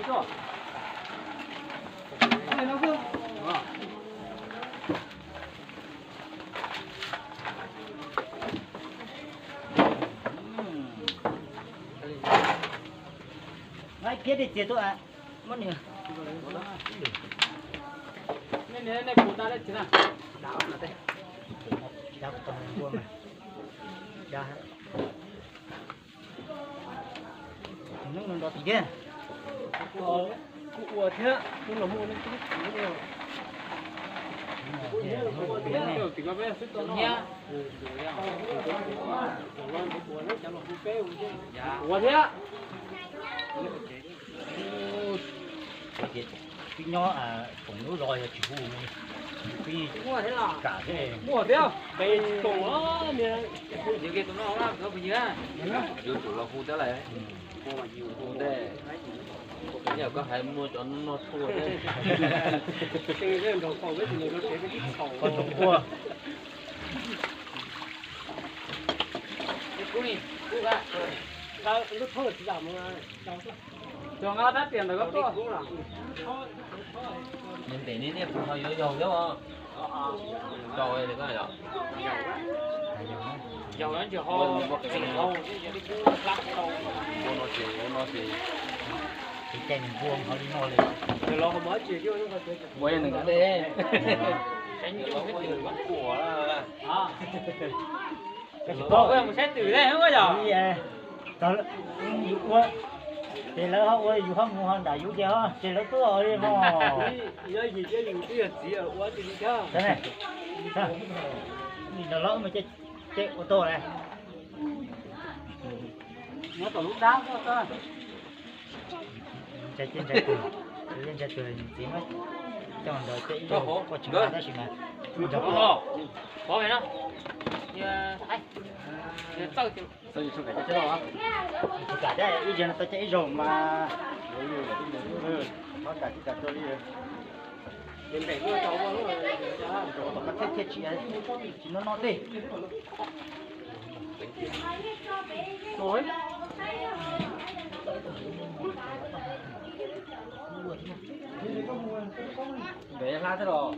cho. Này nó vương. Ngay kia đi chia tôi à. Mất nhiều. Này phụ ta đấy chứ nào. Đảo là đây. Đảo tầm vuông này. Đảo. Nó đó thì kia. Cụ thế, nhưng mà mua nó cũng nhiều. Thì có vẻ sức to nha. Ủa thế á? Cái nhỏ à cũng nó rồi chỉ hù khi Mua thế là cả cái này mua thế à? Cái cổ nó nè. Những cái tụi nó làm có bao nhiêu á? Dù chủ là khu thế này. Mua mà nhiều khu thế. Giờ có thể mua cho nó thua đấy. Cái này đồ cổ với thì nó sẽ cái sầu. con trống cua Cái cú này, cú gà. Đó, lúc thôi thì giảm cho ngã đắt tiền rồi gấp to. Mình để đi nè, phụ hơi dầu chứ không? Dầu này thì có này đâu. Dầu nó chỉ ho, xịn ho, chứ lắc đầu. Nó chỉ. cái chèn vuông họ đi ngồi lên Rồi lo mới chỉ chứ nó phải. Quay đừng có đi. Tránh cho cái tiền bắt của là. Có cái một xét từ đây không có giờ. đi à tao dụ quá thì lỡ họ ơi dụ không mua đã dụ chưa thì lỡ cứ rồi mà Giờ gì chứ những cái gì ở quá thì chứ. thế này nhìn nó lỡ mà chạy ô tô này Nó còn lúc đá cơ. chạy trên chạy từ tí mất cho đời chạy vô có chừng đó chừng này Có phải không? Ai? Sao thì Sao chứ phải chết đâu á? thì cả đấy bây giờ nó tao chạy rồi mà nó cả tôi đi mình phải nuôi cháu vào lúc này. nó thiết chị ấy chỉ nó đi Rồi. Để lá thế rồi.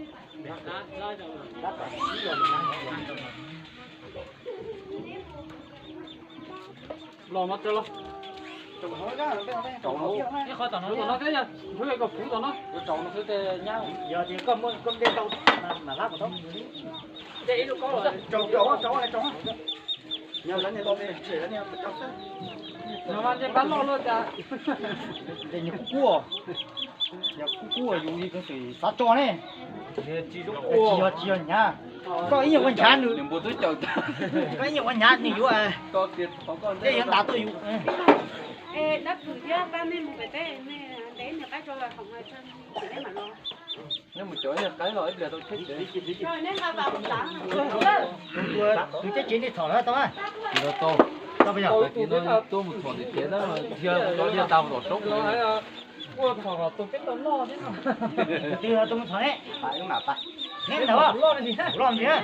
Lò mắt cho lo. Cái khó tao nó thế nha. Với cái phủ tao nó. Cái trâu nó cứ thế nhau. giờ thì cơm đêm đâu mà lát của nó Đây nó có rồi. cháu này nhau lớn này to đi chỉ lớn nhau cháu thế Nó ăn trên bán lo luôn cả. để nhiều cua dùng đi cái gì sao cho này Chỉ đúng chỉ nhá có ý nhiều con chán nữa Đừng buồn tới chậu. có nhiều con nhát này chú à Có tiền có con. đây hiện tại tôi dùng Ê, đất thử chứ, ba mươi một cái đấy là cái cho là không ai chân, chỉ đấy mà lo. Nhưng mà chỗ này cái rồi bây giờ tôi thích đấy. Rồi nên là vào sáng. tôi chết chín đi thỏ nó tao à Thì nó to. tao bây giờ Tôi một thỏi thì thế đó mà chưa tao một sốc nữa. Ủa thỏ tôi biết tao lo thế nào. từ tôi thỏ đấy Phải không nào ta? nên đâu Lo làm gì? lo gì á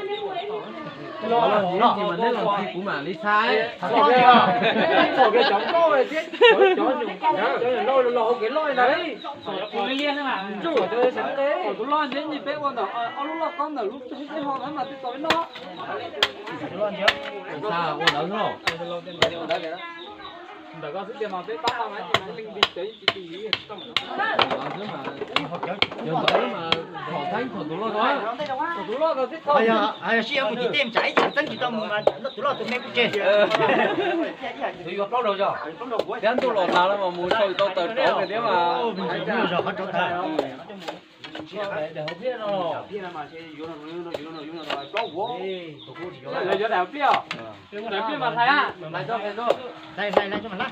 Lo là gì thì mà nên làm gì cũng mà lý sai. Thỏ cái chó to này chứ. Chó lo cái lo đấy. Thỏ cái liên mà. Chủ tôi sẽ đấy. Tôi lo đến gì bé con đó. Lúc lo con đó lúc cái họ nói mà tôi nói nó. lo gì Sao con đỡ không? Đỡ có sức tiền mà bé tao mà nó linh bị tới chỉ tao mà. Chứ mà giờ tới mà thỏ thanh thỏ tôi lo đó. Tôi lo cái thích bây giờ xem một tí tem trái chẳng chỉ tao mà tôi lo tôi mẹ cũng chơi Tôi gặp lâu đâu rồi? Đến tôi lo nào mà mua sôi tôi tờ trộn này thế mà. mình mua rồi không trốn thà Để không biết đâu. Lấy cho đẹp biết không? Đẹp biết mà thấy à? Lại cho phải rồi. đây cho mình lát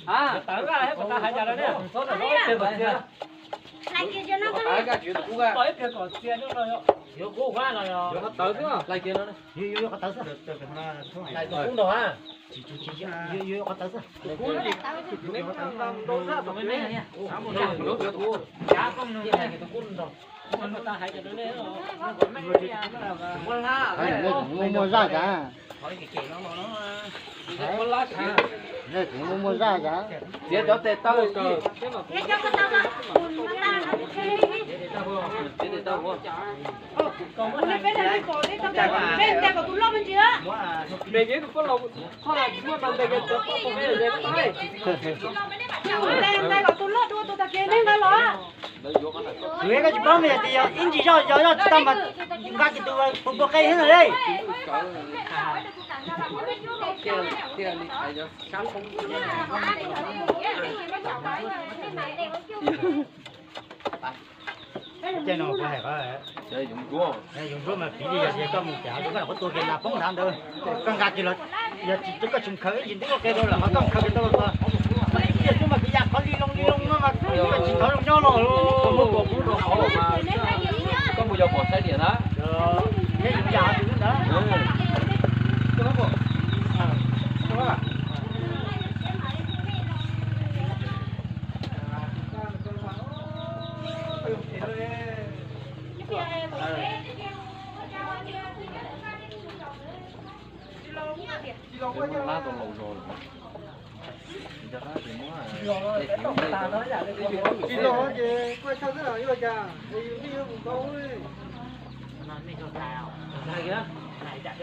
À, tao ra hết ta hãy trả lời đi. Số là số tiền vậy. Lại kia cho nó Cái cái chuyện cũ ra. Tới kia còn tiền nữa rồi. Thiếu cố quá rồi. Nó tới chứ à? Lại kia nó đi. yo có tao sao Lại tôi cũng đồ ha. chỉ yo có tao sao Cú gì? Nếu làm đồ ra tao mới lấy nha. Một đồ nữa thua. Giá không nữa này tôi cũng rồi. Mà ta hãy trả lời đi rồi. Nó còn mấy cái con ha. mua ra cả Này cũng mua ra giá. Dia cho tê tao cơ. thế cho con tao mà buồn mà ta nó Dia tê tao quá. còn cái bên này có đấy tao bên đây có tụi lo bên chưa Về cái có lâu khó là mua bằng về cái chỗ có cái gì cũng hay. đây có tụi lo tụi ta kia nên đây lo Người cái bom này thì in chỉ cho tao mà gác cái tụi bộ cây hết rồi đây. Kia đi ai cho sáng không. Chơi nó có hay có. Chơi dùng cua. Đây dùng cua mà phí đi thì có một chả nó có tôi cái là phóng thẳng thôi. Con gạt thì là giờ chỉ có chừng khởi gì tức cái đó là nó con khởi tôi mà. Nhưng mà bây giờ có đi lông nó mà chỉ thổi lông nhau rồi. Có một bộ phút đồ khó mà. Có một giờ bỏ xe điện á. Cái dùng giờ thì đó. Cái lá to lầu rồi. Giờ đó thì muốn Đi lo chứ, quay sao thế nào như vậy cha? Đi không có. Này kìa. Này chả